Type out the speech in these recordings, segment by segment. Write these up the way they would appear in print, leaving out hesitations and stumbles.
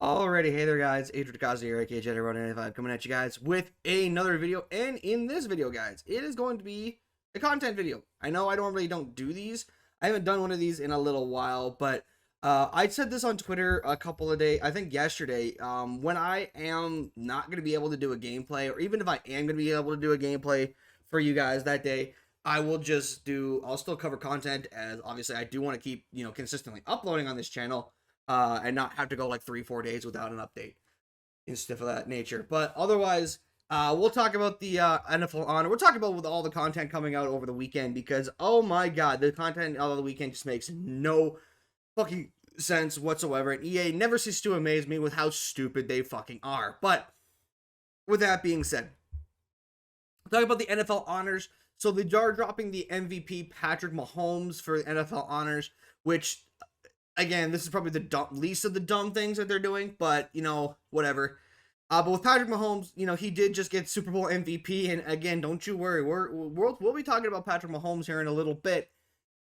Alrighty, hey there guys, Adrian Kazi here, aka JetRunner95, coming at you guys with another video, and in this video guys, it is going to be a content video. I know I normally don't do these, I haven't done one of these in a little while, but I said this on Twitter a couple of days, I think yesterday, when I am not going to be able to do a gameplay, or even if I am going to be able to do a gameplay for you guys that day, I'll still cover content, as obviously I do want to keep, consistently uploading on this channel, and not have to go like 3-4 days without an update and stuff of that nature. But otherwise, we'll talk about the NFL Honor. We'll talk about with all the content coming out over the weekend, because oh my god, the content out of the weekend just makes no fucking sense whatsoever. And EA never ceases to amaze me with how stupid they fucking are. But with that being said, we'll talk about the NFL Honors. So they are dropping the MVP Patrick Mahomes for the NFL Honors, which, again, this is probably the least of the dumb things that they're doing, but, whatever. But with Patrick Mahomes, he did just get Super Bowl MVP, and again, don't you worry, we'll be talking about Patrick Mahomes here in a little bit,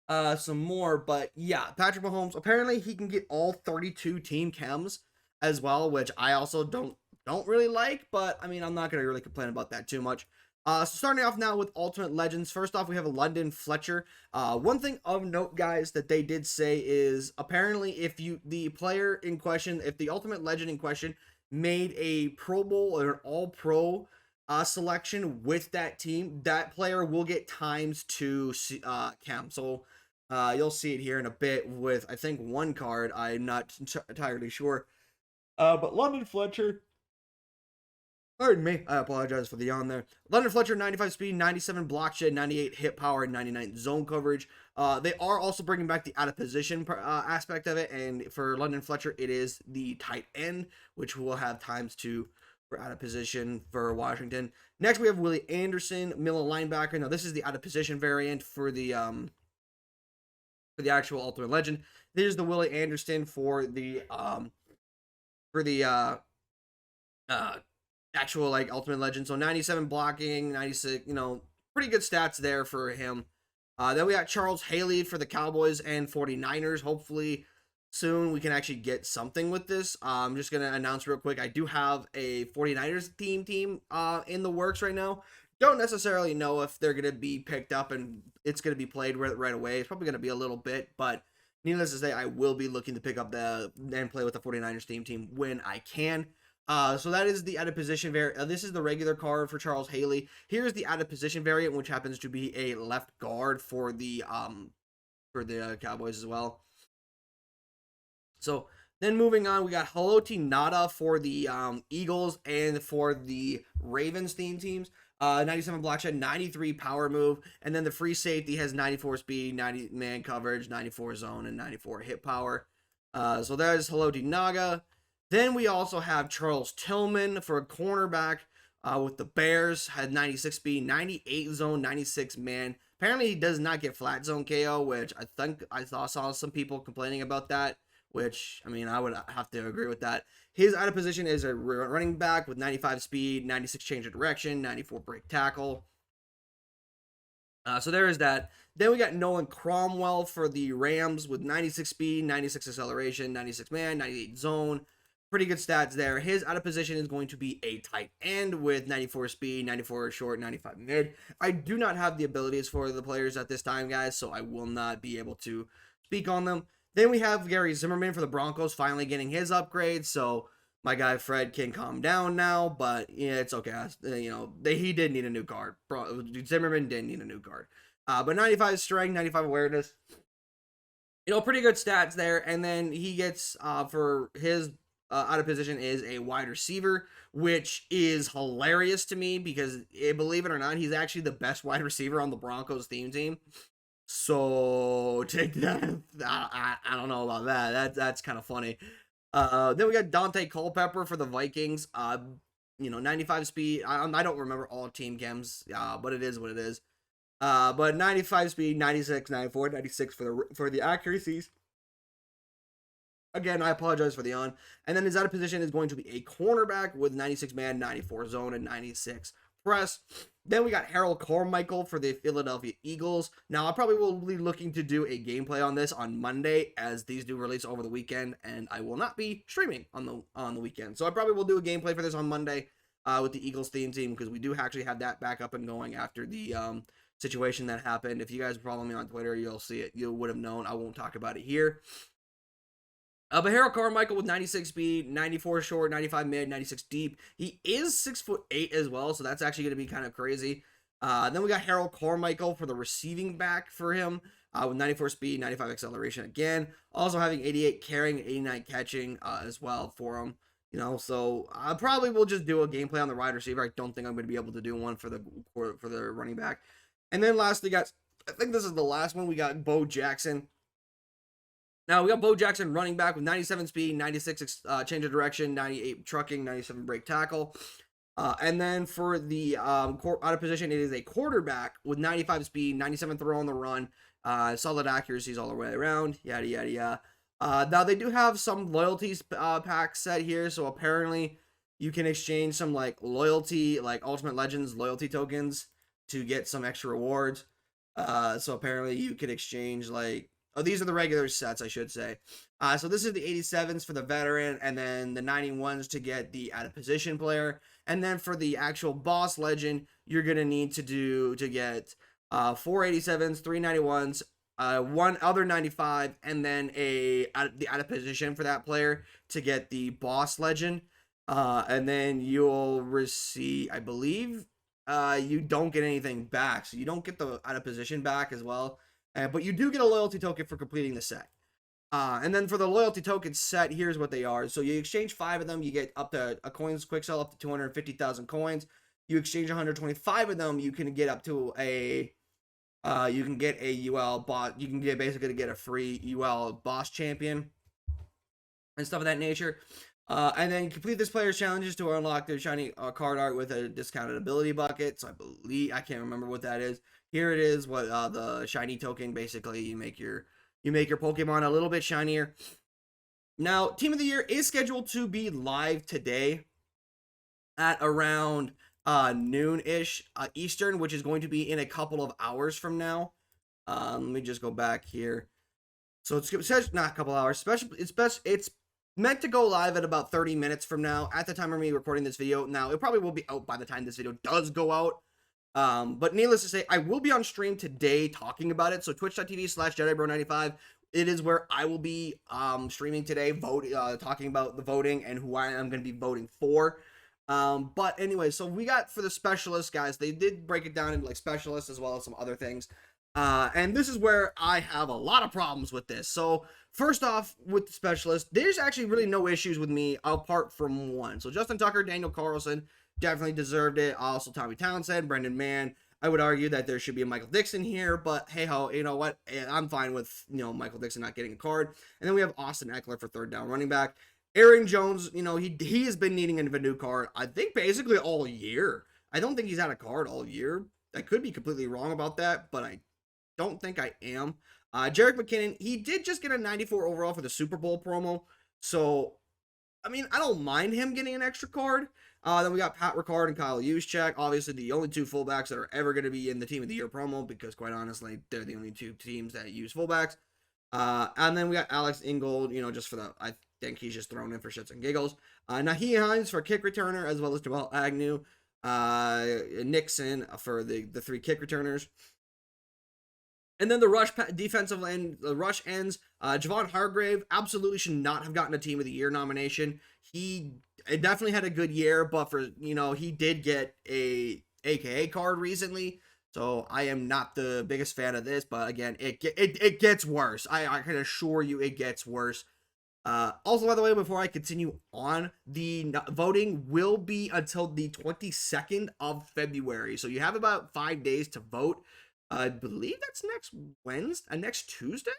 some more, but yeah, Patrick Mahomes, apparently he can get all 32 team chems as well, which I also don't really like, but, I mean, I'm not going to really complain about that too much. So starting off now with Ultimate Legends. First off, we have a London Fletcher. One thing of note, guys, that they did say is apparently if the player in question, if the Ultimate Legend in question made a Pro Bowl or an All-Pro selection with that team, that player will get ×2 chem. So you'll see it here in a bit with, I think, one card. I'm not entirely sure. But London Fletcher, pardon me, I apologize for the yawn there. London Fletcher, 95 speed, 97 block shed, 98 hit power, and 99 zone coverage. They are also bringing back the out of position aspect of it, and for London Fletcher, it is the tight end, which will have ×2 for out of position for Washington. Next, we have Willie Anderson, middle linebacker. Now, this is the out of position variant for the actual Ultimate Legend. There's the Willie Anderson for the actual like Ultimate Legend. So 97 blocking, 96, pretty good stats there for him. Then we got Charles Haley for the Cowboys and 49ers. Hopefully soon we can actually get something with this. I'm just going to announce real quick, I do have a 49ers team in the works right now. Don't necessarily know if they're going to be picked up and it's going to be played right away. It's probably going to be a little bit, but needless to say, I will be looking to pick up and play with the 49ers team when I can. So that is the out of position variant. This is the regular card for Charles Haley. Here's the out of position variant, which happens to be a left guard for the Cowboys as well. So then moving on, we got Haloti Nada for the Eagles and for the Ravens teams. 97 block shed, 93 power move, and then the free safety has 94 speed, 90 man coverage, 94 zone, and 94 hit power. So that is Haloti Naga. Then we also have Charles Tillman for a cornerback with the Bears, had 96 speed, 98 zone, 96 man. Apparently he does not get flat zone KO, which I think I saw some people complaining about that, which, I mean, I would have to agree with that. His out of position is a running back with 95 speed, 96 change of direction, 94 break tackle. So there is that. Then we got Nolan Cromwell for the Rams with 96 speed, 96 acceleration, 96 man, 98 zone. Pretty good stats there. His out of position is going to be a tight end with 94 speed, 94 short, 95 mid. I do not have the abilities for the players at this time, guys, so I will not be able to speak on them. Then we have Gary Zimmerman for the Broncos finally getting his upgrade, so my guy Fred can calm down now, but yeah, it's okay. He did need a new guard. Zimmerman did need a new guard. But 95 strength, 95 awareness. Pretty good stats there. And then he gets, for his out of position is a wide receiver, which is hilarious to me because, believe it or not, he's actually the best wide receiver on the Broncos team. So take that. I don't know about that. That's kind of funny. Then we got Dante Culpepper for the Vikings. 95 speed. I don't remember all team chems, but it is what it is. But 95 speed, 96, 94, 96 for the accuracies. Again, I apologize for the yawn. And then his out of position is going to be a cornerback with 96 man, 94 zone, and 96 press. Then we got Harold Carmichael for the Philadelphia Eagles. Now, I probably will be looking to do a gameplay on this on Monday, as these do release over the weekend, and I will not be streaming on the weekend. So I probably will do a gameplay for this on Monday with the Eagles theme team, because we do actually have that back up and going after the situation that happened. If you guys follow me on Twitter, you'll see it. You would have known. I won't talk about it here. But Harold Carmichael with 96 speed, 94 short, 95 mid, 96 deep. He is 6'8" as well, so that's actually going to be kind of crazy. Then we got Harold Carmichael for the receiving back for him with 94 speed, 95 acceleration again. Also having 88 carrying, 89 catching as well for him. You know, so I probably will just do a gameplay on the wide receiver. I don't think I'm going to be able to do one for the running back. And then lastly, guys, I think this is the last one. We got Bo Jackson. Now, we got Bo Jackson running back with 97 speed, 96 change of direction, 98 trucking, 97 break tackle. And then for the out of position, it is a quarterback with 95 speed, 97 throw on the run, solid accuracies all the way around, yada, yada, yada. Now, they do have some loyalties packs set here, so apparently you can exchange some like loyalty, like Ultimate Legends loyalty tokens to get some extra rewards. So apparently you could exchange like, oh, these are the regular sets, I should say. So this is the 87s for the veteran, and then the 91s to get the out of position player. And then for the actual boss legend, you're gonna need to get 4 87s, 3 91s, one other 95, and then the out of position for that player to get the boss legend. And then you'll receive, I believe, you don't get anything back, so you don't get the out of position back as well. But you do get a loyalty token for completing the set. And then for the loyalty token set, here's what they are. So you exchange 5 of them, you get up to a coins quick sell up to 250,000 coins. You exchange 125 of them, you can get up to a you can get a UL bot. You can basically get a free UL boss champion and stuff of that nature. And then complete this player's challenges to unlock their shiny card art with a discounted ability bucket. So I can't remember what that is. Here it is, what the shiny token, basically you make your Pokemon a little bit shinier. Now, Team of the Year is scheduled to be live today at around noon-ish Eastern, which is going to be in a couple of hours from now. Let me just go back here. So it says not a couple hours. It's meant to go live at about 30 minutes from now at the time of me recording this video. Now, it probably will be out by the time this video does go out. But needless to say, I will be on stream today talking about it. So twitch.tv/JediBro95. It is where I will be streaming today, talking about the voting and who I am going to be voting for. But anyway, so we got for the specialists, guys, they did break it down into like specialists as well as some other things. And this is where I have a lot of problems with this. So first off, with the specialist, there's actually really no issues with me apart from one. So Justin Tucker, Daniel Carlson definitely deserved it. Also Tommy Townsend, Brendan Mann. I would argue that there should be a Michael Dixon here, but hey ho, you know what? I'm fine with, Michael Dixon not getting a card. And then we have Austin Eckler for third down running back. Aaron Jones, he has been needing a new card, I think basically all year. I don't think he's had a card all year. I could be completely wrong about that, but I don't think I am. Jerick McKinnon, he did just get a 94 overall for the Super Bowl promo. So, I mean, I don't mind him getting an extra card. Then we got Pat Ricard and Kyle Juszczyk. Obviously, the only two fullbacks that are ever going to be in the Team of the Year promo, because quite honestly, they're the only two teams that use fullbacks. And then we got Alex Ingold, just for the, I think he's just thrown in for shits and giggles. Naheem Hines for kick returner, as well as Jamal Agnew. Nixon for the 3 kick returners. And then the rush defensive end, the rush ends. Javon Hargrave absolutely should not have gotten a Team of the Year nomination. He definitely had a good year, but for, he did get a AKA card recently. So I am not the biggest fan of this, but again, it gets worse. I can assure you it gets worse. Also, by the way, before I continue on, the voting will be until the 22nd of February. So you have about 5 days to vote. I believe that's next Tuesday?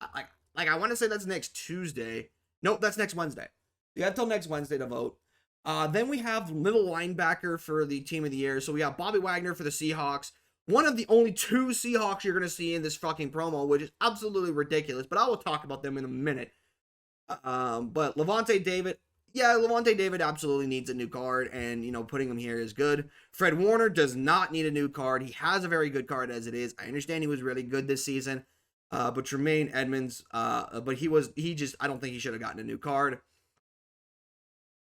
I want to say that's next Tuesday. Nope, that's next Wednesday. You have till next Wednesday to vote. Then we have middle linebacker for the Team of the Year. So we have Bobby Wagner for the Seahawks. One of the only 2 Seahawks you're going to see in this fucking promo, which is absolutely ridiculous. But I will talk about them in a minute. But Levante David, yeah, Levante David absolutely needs a new card, and putting him here is good. Fred Warner does not need a new card. He has a very good card as it is. I understand he was really good this season, but Tremaine Edmonds, but he just I don't think he should have gotten a new card.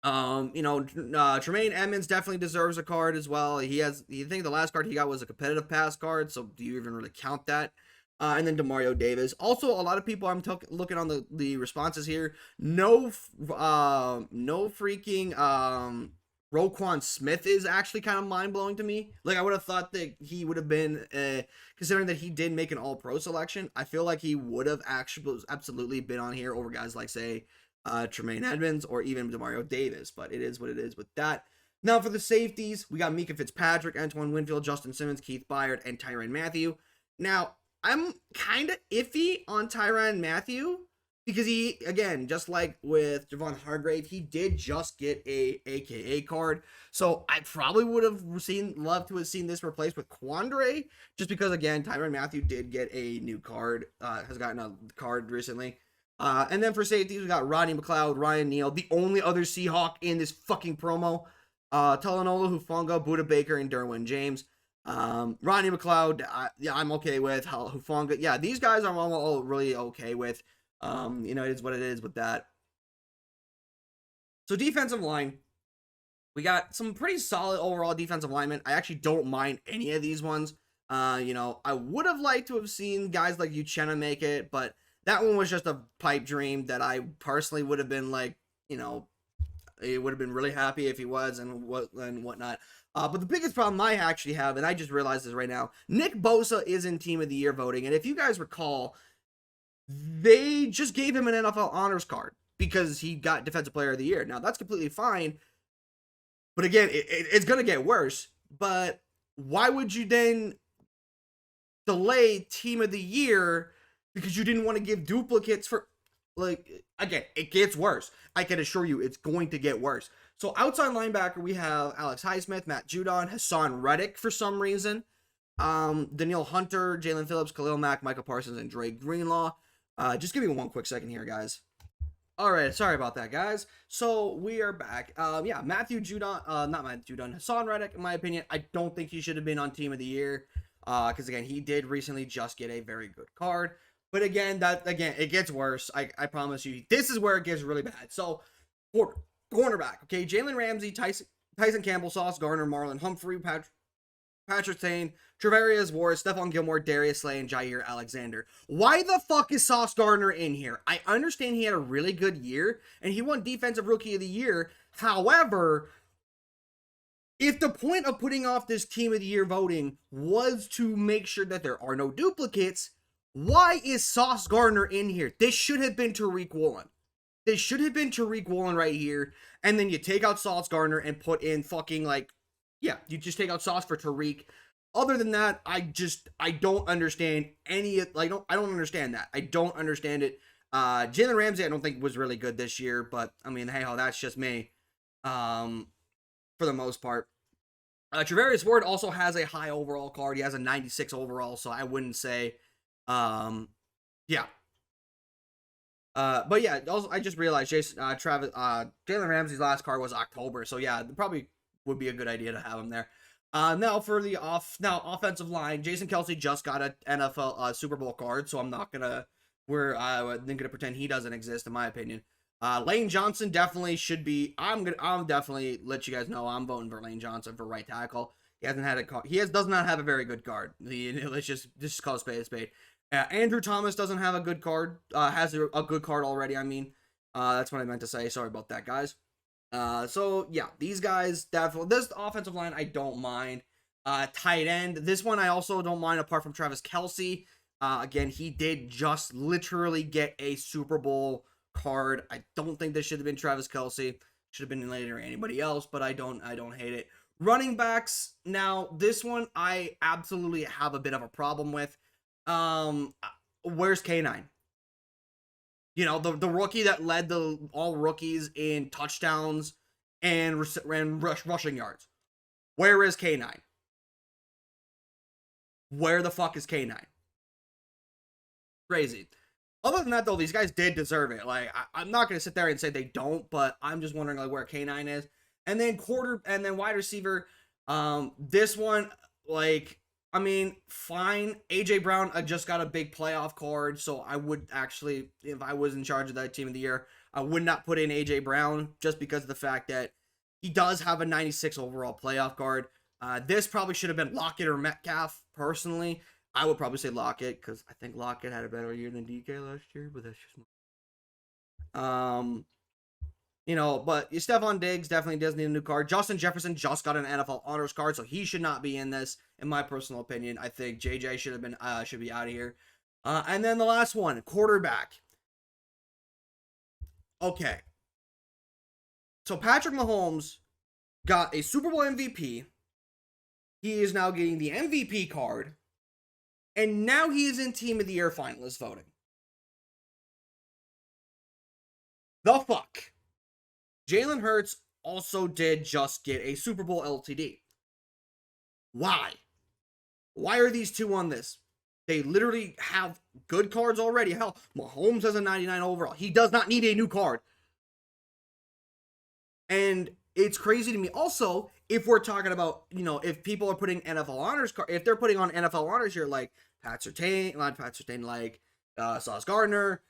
Tremaine Edmonds definitely deserves a card as well. You think the last card he got was a competitive pass card, so do you even really count that? And then Demario Davis. Also, a lot of people looking on the responses here. No freaking Roquan Smith is actually kind of mind blowing to me. Like I would have thought that he would have been, considering that he did make an All Pro selection. I feel like he would have actually absolutely been on here over guys like say Tremaine Edmonds or even Demario Davis. But it is what it is with that. Now for the safeties, we got Mika Fitzpatrick, Antoine Winfield, Justin Simmons, Keith Byard, and Tyrann Mathieu. Now I'm kind of iffy on Tyrann Mathieu because he, again, just like with Javon Hargrave, he did just get a AKA card. So I probably would have loved to have seen this replaced with Quandre, just because, again, Tyrann Mathieu did get a new card, has gotten a card recently. And then for safeties, we got Rodney McLeod, Ryan Neal, the only other Seahawk in this fucking promo, Talanola Hufanga, Buda Baker, and Derwin James. Rodney McLeod, I'm okay with. Hufanga, yeah, these guys I'm all really okay with. It is what it is with that. So defensive line, we got some pretty solid overall defensive linemen. I actually don't mind any of these ones. I would have liked to have seen guys like Uchenna make it, but that one was just a pipe dream that I personally would have been like, it would have been really happy if he was and whatnot. But the biggest problem I actually have, and I just realized this right now, Nick Bosa is in Team of the Year voting. And if you guys recall, they just gave him an NFL honors card because he got Defensive Player of the Year. Now, that's completely fine. But again, it's going to get worse. But why would you then delay Team of the Year because you didn't want to give duplicates for... Like, again, it gets worse. I can assure you it's going to get worse. So outside linebacker, we have Alex Highsmith, Matt Judon, Hassan Reddick for some reason, Danielle Hunter, Jalen Phillips, Khalil Mack, Michael Parsons, and Dre Greenlaw. Just give me one quick second here, guys. All right, sorry about that, guys. So we are back. Matthew Judon, not Matthew Judon, Hassan Reddick, in my opinion, I don't think he should have been on Team of the Year because, again, he did recently just get a very good card. But again, it gets worse. I promise you. This is where it gets really bad. So, cornerback, okay? Jalen Ramsey, Tyson Campbell, Sauce Gardner, Marlon Humphrey, Patrick Sane, Travarius Ward, Stephon Gilmore, Darius Slay, and Jair Alexander. Why the fuck is Sauce Gardner in here? I understand he had a really good year, and he won Defensive Rookie of the Year. However, if the point of putting off this Team of the Year voting was to make sure that there are no duplicates, why is Sauce Gardner in here? This should have been Tariq Woolen. This should have been Tariq Woolen right here. And then you take out Sauce Gardner and put in fucking you just take out Sauce for Tariq. Other than that, I don't understand I don't understand that. I don't understand it. Jalen Ramsey, I don't think was really good this year, but I mean, hey, that's just me. For the most part. Travarius Ward also has a high overall card. He has a 96 overall, so I wouldn't say but yeah, also I just realized Jalen Ramsey's last card was October, so yeah, probably would be a good idea to have him there. Now for the offensive line, Jason Kelce just got an NFL Super Bowl card, so I'm not gonna pretend he doesn't exist in my opinion. Lane Johnson definitely should be. I'll definitely let you guys know I'm voting for Lane Johnson for right tackle. He hasn't had a card. Does not have a very good card. Let's just call a spade a spade. Andrew Thomas doesn't have a good card. Has a good card already. I mean, that's what I meant to say. Sorry about that, guys. So yeah, these guys definitely. This offensive line I don't mind. Tight end. This one I also don't mind. Apart from Travis Kelce. Again, he did just literally get a Super Bowl card. I don't think this should have been Travis Kelce. Should have been later anybody else. But I don't hate it. Running backs. Now this one I absolutely have a bit of a problem with. Where's K9? The rookie that led all rookies in touchdowns and rushing yards. Where is K9? Where the fuck is K9? Crazy. Other than that, though, these guys did deserve it. Like, I'm not going to sit there and say they don't, but I'm just wondering, like, where K9 is. And then wide receiver. This one, like, I mean, fine. AJ Brown just got a big playoff card, so I would actually, if I was in charge of that team of the year, I would not put in AJ Brown just because of the fact that he does have a 96 overall playoff card. This probably should have been Lockett or Metcalf, personally. I would probably say Lockett because I think Lockett had a better year than DK last year, but that's just but Stephon Diggs definitely does need a new card. Justin Jefferson just got an NFL honors card, so he should not be in this, in my personal opinion. I think JJ should be out of here. And then the last one, quarterback. Okay. So Patrick Mahomes got a Super Bowl MVP. He is now getting the MVP card. And now he is in Team of the Year finalist voting. The fuck? Jalen Hurts also did just get a Super Bowl LTD. Why? Why are these two on this? They literally have good cards already. Hell, Mahomes has a 99 overall. He does not need a new card. And it's crazy to me. Also, if we're talking about, if people are putting NFL honors, if they're putting on NFL honors here, like like Sauce Gardner,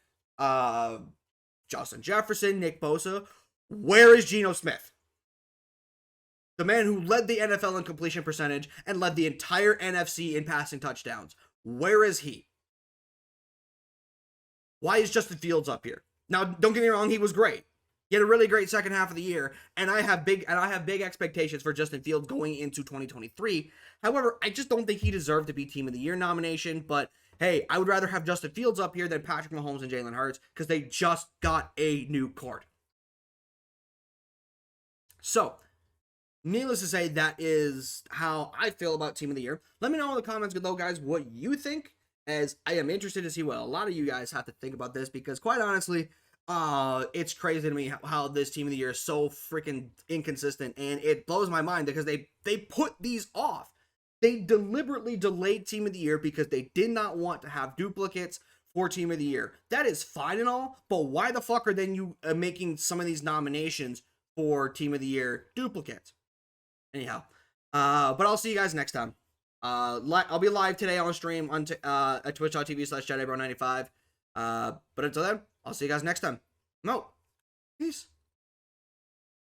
Justin Jefferson, Nick Bosa, where is Geno Smith? The man who led the NFL in completion percentage and led the entire NFC in passing touchdowns. Where is he? Why is Justin Fields up here? Now, don't get me wrong, he was great. He had a really great second half of the year, and I have big expectations for Justin Fields going into 2023. However, I just don't think he deserved to be Team of the Year nomination, but hey, I would rather have Justin Fields up here than Patrick Mahomes and Jalen Hurts because they just got a new card. So, needless to say, that is how I feel about Team of the Year. Let me know in the comments below, guys, what you think, as I am interested to see what a lot of you guys have to think about this, because quite honestly, it's crazy to me how this Team of the Year is so freaking inconsistent, and it blows my mind because they put these off. They deliberately delayed Team of the Year because they did not want to have duplicates for Team of the Year. That is fine and all, but why the fuck are then you making some of these nominations for Team of the Year duplicates? Anyhow, but I'll see you guys next time. I'll be live today on stream on at twitch.tv/JediBro95. But until then, I'll see you guys next time. No. Peace.